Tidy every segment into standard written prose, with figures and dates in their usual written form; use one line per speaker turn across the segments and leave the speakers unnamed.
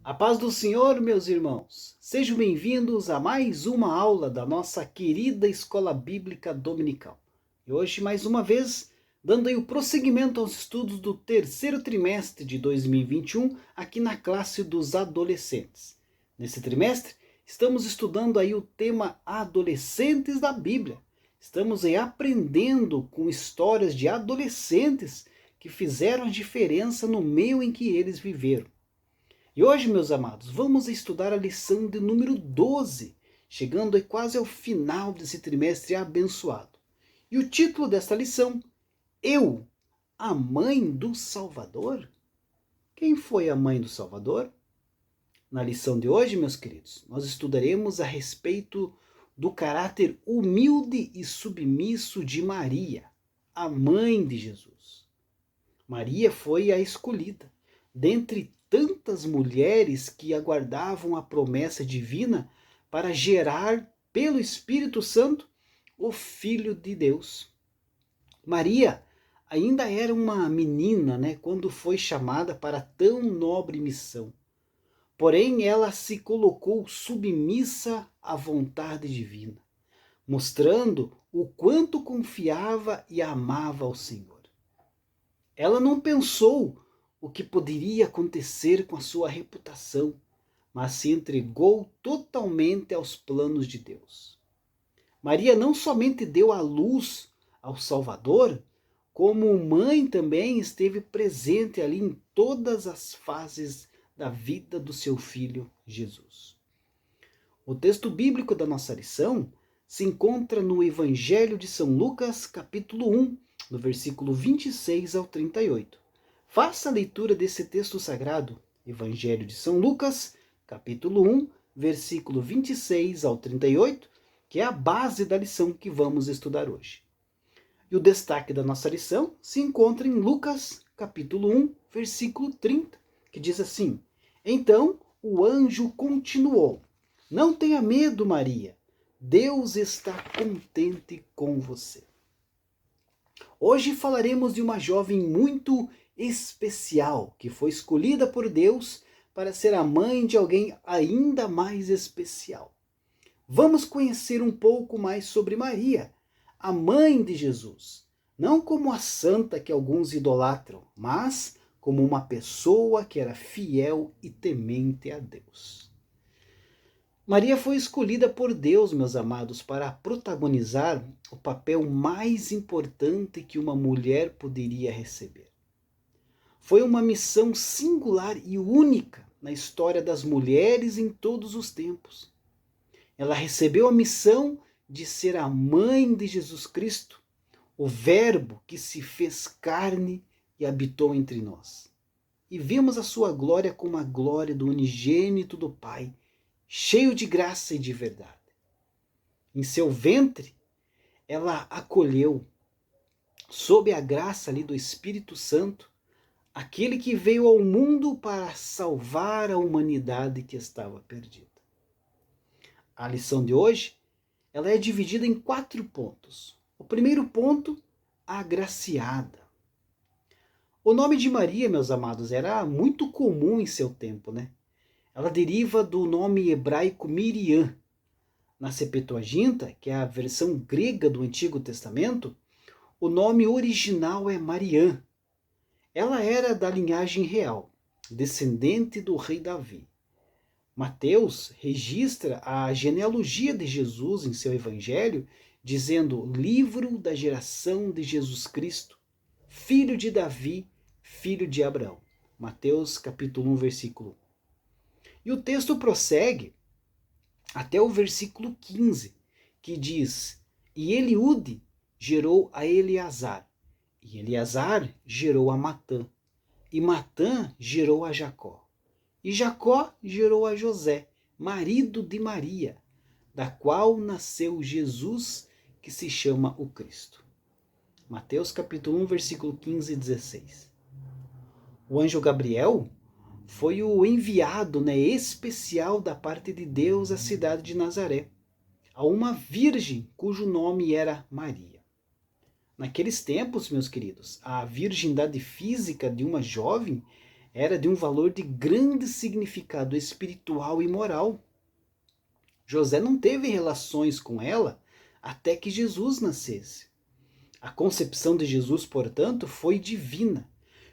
A paz do Senhor, meus irmãos. Sejam bem-vindos a mais uma aula da nossa querida Escola Bíblica Dominical. E hoje, mais uma vez, dando aí o prosseguimento aos estudos do terceiro trimestre de 2021, aqui na classe dos adolescentes. Nesse trimestre, estamos estudando aí o tema Adolescentes da Bíblia. Estamos aí aprendendo com histórias de adolescentes que fizeram a diferença no meio em que eles viveram. E hoje, meus amados, vamos estudar a lição de número 12, chegando aí quase ao final desse trimestre abençoado. E o título desta lição, Eu, a mãe do Salvador? Quem foi a mãe do Salvador? Na lição de hoje, meus queridos, nós estudaremos a respeito do caráter humilde e submisso de Maria, a mãe de Jesus. Maria foi a escolhida, dentre tantas mulheres que aguardavam a promessa divina para gerar, pelo Espírito Santo, o Filho de Deus. Maria ainda era uma menina, quando foi chamada para tão nobre missão. Porém, ela se colocou submissa à vontade divina, mostrando o quanto confiava e amava ao Senhor. Ela não pensou o que poderia acontecer com a sua reputação, mas se entregou totalmente aos planos de Deus. Maria não somente deu à luz ao Salvador, como mãe também esteve presente ali em todas as fases da vida do seu filho Jesus. O texto bíblico da nossa lição se encontra no Evangelho de São Lucas, capítulo 1, do versículo 26 ao 38. Faça a leitura desse texto sagrado, Evangelho de São Lucas, capítulo 1, versículo 26 ao 38, que é a base da lição que vamos estudar hoje. E o destaque da nossa lição se encontra em Lucas, capítulo 1, versículo 30, que diz assim: Então o anjo continuou: Não tenha medo, Maria, Deus está contente com você. Hoje falaremos de uma jovem muito especial, que foi escolhida por Deus para ser a mãe de alguém ainda mais especial. Vamos conhecer um pouco mais sobre Maria, a mãe de Jesus, não como a santa que alguns idolatram, mas como uma pessoa que era fiel e temente a Deus. Maria foi escolhida por Deus, meus amados, para protagonizar o papel mais importante que uma mulher poderia receber. Foi uma missão singular e única na história das mulheres em todos os tempos. Ela recebeu a missão de ser a mãe de Jesus Cristo, o Verbo que se fez carne e habitou entre nós. E vimos a sua glória como a glória do unigênito do Pai, cheio de graça e de verdade. Em seu ventre, ela acolheu, sob a graça ali do Espírito Santo, aquele que veio ao mundo para salvar a humanidade que estava perdida. A lição de hoje, ela é dividida em 4 pontos. O primeiro ponto, agraciada. O nome de Maria, meus amados, era muito comum em seu tempo, Ela deriva do nome hebraico Miriam. Na Septuaginta, que é a versão grega do Antigo Testamento, o nome original é Mariã. Ela era da linhagem real, descendente do rei Davi. Mateus registra a genealogia de Jesus em seu evangelho, dizendo: livro da geração de Jesus Cristo, filho de Davi, filho de Abraão. Mateus capítulo 1, versículo 1. E o texto prossegue até o versículo 15, que diz: E Eliúde gerou a Eleazar, e Eleazar gerou a Matã, e Matã gerou a Jacó, e Jacó gerou a José, marido de Maria, da qual nasceu Jesus, que se chama o Cristo. Mateus capítulo 1, versículo 15 e 16. O anjo Gabriel foi o enviado especial da parte de Deus à cidade de Nazaré, a uma virgem cujo nome era Maria. Naqueles tempos, meus queridos, a virgindade física de uma jovem era de um valor de grande significado espiritual e moral. José não teve relações com ela até que Jesus nascesse. A concepção de Jesus, portanto, foi divina,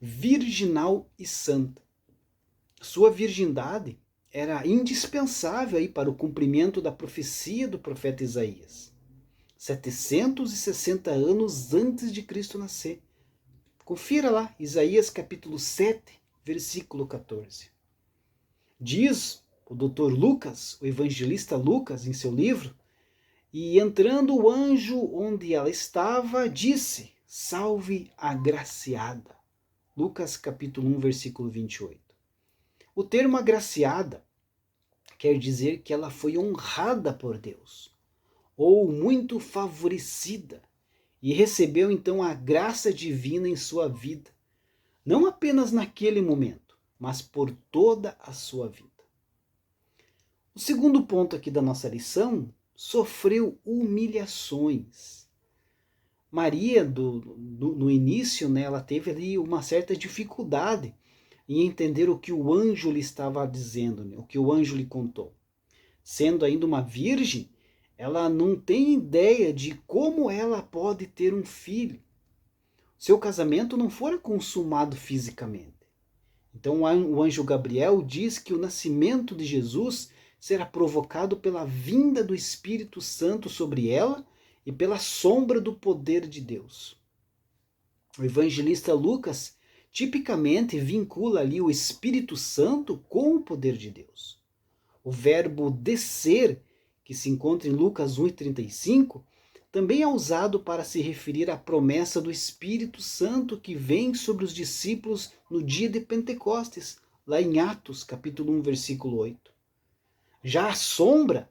virginal e santa. Sua virgindade era indispensável aí para o cumprimento da profecia do profeta Isaías. 760 anos antes de Cristo nascer. Confira lá, Isaías capítulo 7, versículo 14. Diz o Dr. Lucas, o evangelista Lucas, em seu livro, e entrando o anjo onde ela estava, disse, salve agraciada. Lucas capítulo 1, versículo 28. O termo agraciada quer dizer que ela foi honrada por Deus, ou muito favorecida, e recebeu então a graça divina em sua vida, não apenas naquele momento, mas por toda a sua vida. O segundo ponto aqui da nossa lição, sofreu humilhações. Maria, no início, né, ela teve ali uma certa dificuldade em entender o que o anjo lhe estava dizendo, né, o que o anjo lhe contou. Sendo ainda uma virgem, ela não tem ideia de como ela pode ter um filho. Seu casamento não fora consumado fisicamente. Então o anjo Gabriel diz que o nascimento de Jesus será provocado pela vinda do Espírito Santo sobre ela e pela sombra do poder de Deus. O evangelista Lucas tipicamente vincula ali o Espírito Santo com o poder de Deus. O verbo descer, que se encontra em Lucas 1,35, também é usado para se referir à promessa do Espírito Santo que vem sobre os discípulos no dia de Pentecostes, lá em Atos, capítulo 1, versículo 8. Já a sombra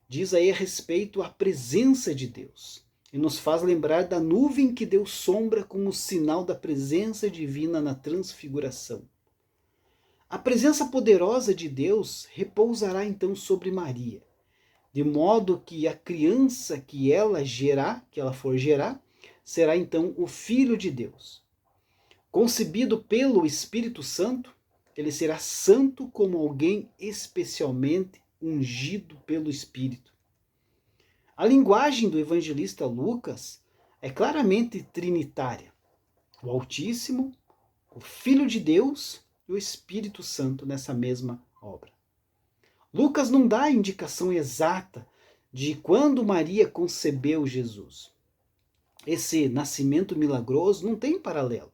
diz aí a respeito à presença de Deus e nos faz lembrar da nuvem que deu sombra como sinal da presença divina na transfiguração. A presença poderosa de Deus repousará então sobre Maria, de modo que a criança que ela for gerar, será então o Filho de Deus. Concebido pelo Espírito Santo, ele será santo como alguém especialmente ungido pelo Espírito. A linguagem do evangelista Lucas é claramente trinitária. O Altíssimo, o Filho de Deus e o Espírito Santo nessa mesma obra. Lucas não dá a indicação exata de quando Maria concebeu Jesus. Esse nascimento milagroso não tem paralelo.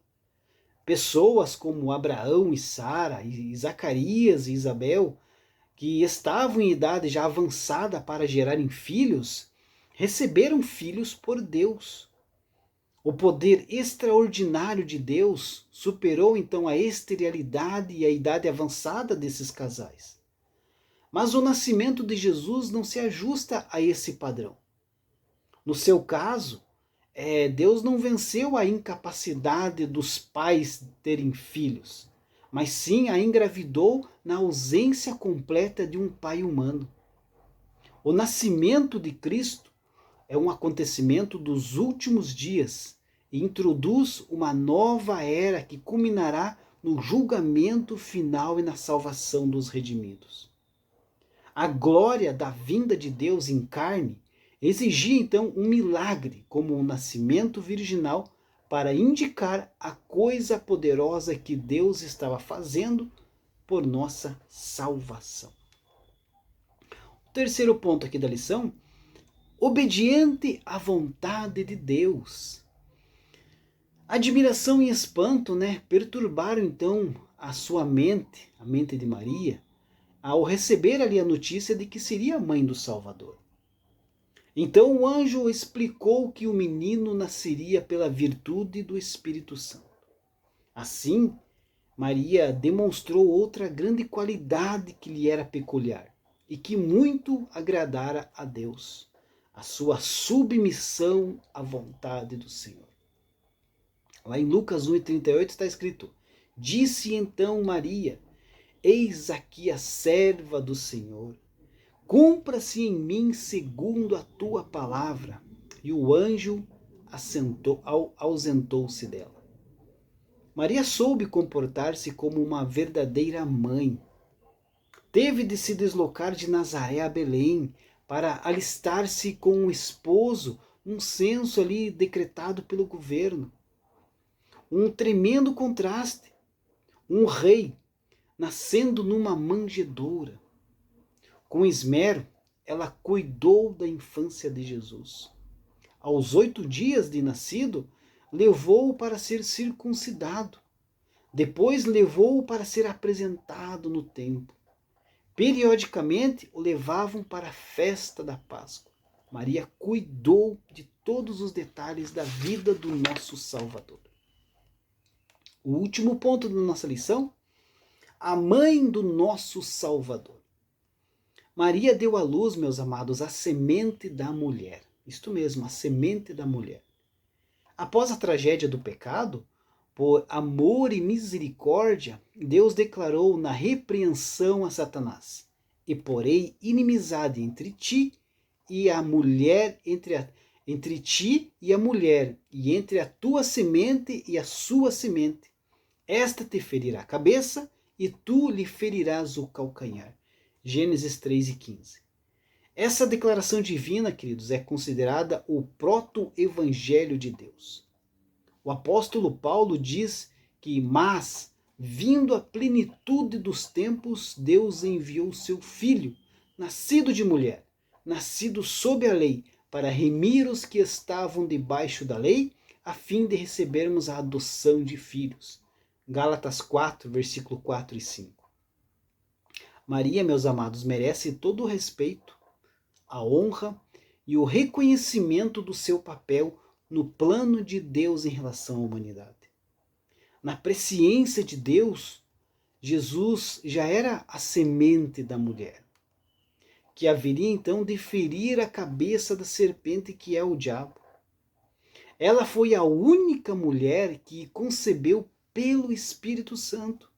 Pessoas como Abraão e Sara, e Zacarias e Isabel, que estavam em idade já avançada para gerarem filhos, receberam filhos por Deus. O poder extraordinário de Deus superou então a esterilidade e a idade avançada desses casais. Mas o nascimento de Jesus não se ajusta a esse padrão. No seu caso, Deus não venceu a incapacidade dos pais terem filhos, mas sim a engravidou na ausência completa de um pai humano. O nascimento de Cristo é um acontecimento dos últimos dias e introduz uma nova era que culminará no julgamento final e na salvação dos redimidos. A glória da vinda de Deus em carne exigia então um milagre como o nascimento virginal para indicar a coisa poderosa que Deus estava fazendo por nossa salvação. O terceiro ponto aqui da lição, obediente à vontade de Deus. Admiração e espanto, perturbaram então a sua mente, a mente de Maria, ao receber ali a notícia de que seria a mãe do Salvador. Então o anjo explicou que o menino nasceria pela virtude do Espírito Santo. Assim, Maria demonstrou outra grande qualidade que lhe era peculiar e que muito agradara a Deus, a sua submissão à vontade do Senhor. Lá em Lucas 1,38 está escrito, disse então Maria, eis aqui a serva do Senhor, cumpra-se em mim segundo a tua palavra. E o anjo ausentou-se dela. Maria soube comportar-se como uma verdadeira mãe. Teve de se deslocar de Nazaré a Belém para alistar-se com o esposo, um censo ali decretado pelo governo. Um tremendo contraste. Um rei nascendo numa manjedoura. Com esmero, ela cuidou da infância de Jesus. Aos 8 dias de nascido, levou-o para ser circuncidado. Depois levou-o para ser apresentado no templo. Periodicamente o levavam para a festa da Páscoa. Maria cuidou de todos os detalhes da vida do nosso Salvador. O último ponto da nossa lição, a mãe do nosso Salvador. Maria deu à luz, meus amados, a semente da mulher. Isto mesmo, a semente da mulher. Após a tragédia do pecado, por amor e misericórdia, Deus declarou na repreensão a Satanás: e porei inimizade entre ti e a mulher, entre ti e a mulher, e entre a tua semente e a sua semente. Esta te ferirá a cabeça, e tu lhe ferirás o calcanhar. Gênesis 3:15. Essa declaração divina, queridos, é considerada o proto-evangelho de Deus. O apóstolo Paulo diz que, mas, vindo a plenitude dos tempos, Deus enviou seu Filho, nascido de mulher, nascido sob a lei, para remir os que estavam debaixo da lei, a fim de recebermos a adoção de filhos. Gálatas 4, versículo 4 e 5. Maria, meus amados, merece todo o respeito, a honra e o reconhecimento do seu papel no plano de Deus em relação à humanidade. Na presciência de Deus, Jesus já era a semente da mulher, que haveria então de ferir a cabeça da serpente que é o diabo. Ela foi a única mulher que concebeu pelo Espírito Santo.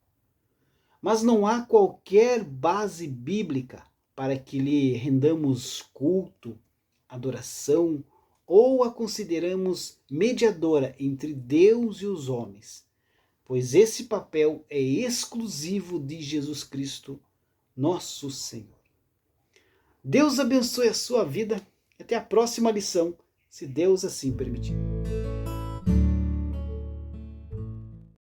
Mas não há qualquer base bíblica para que lhe rendamos culto, adoração, ou a consideramos mediadora entre Deus e os homens, pois esse papel é exclusivo de Jesus Cristo, nosso Senhor. Deus abençoe a sua vida. Até a próxima lição, se Deus assim permitir.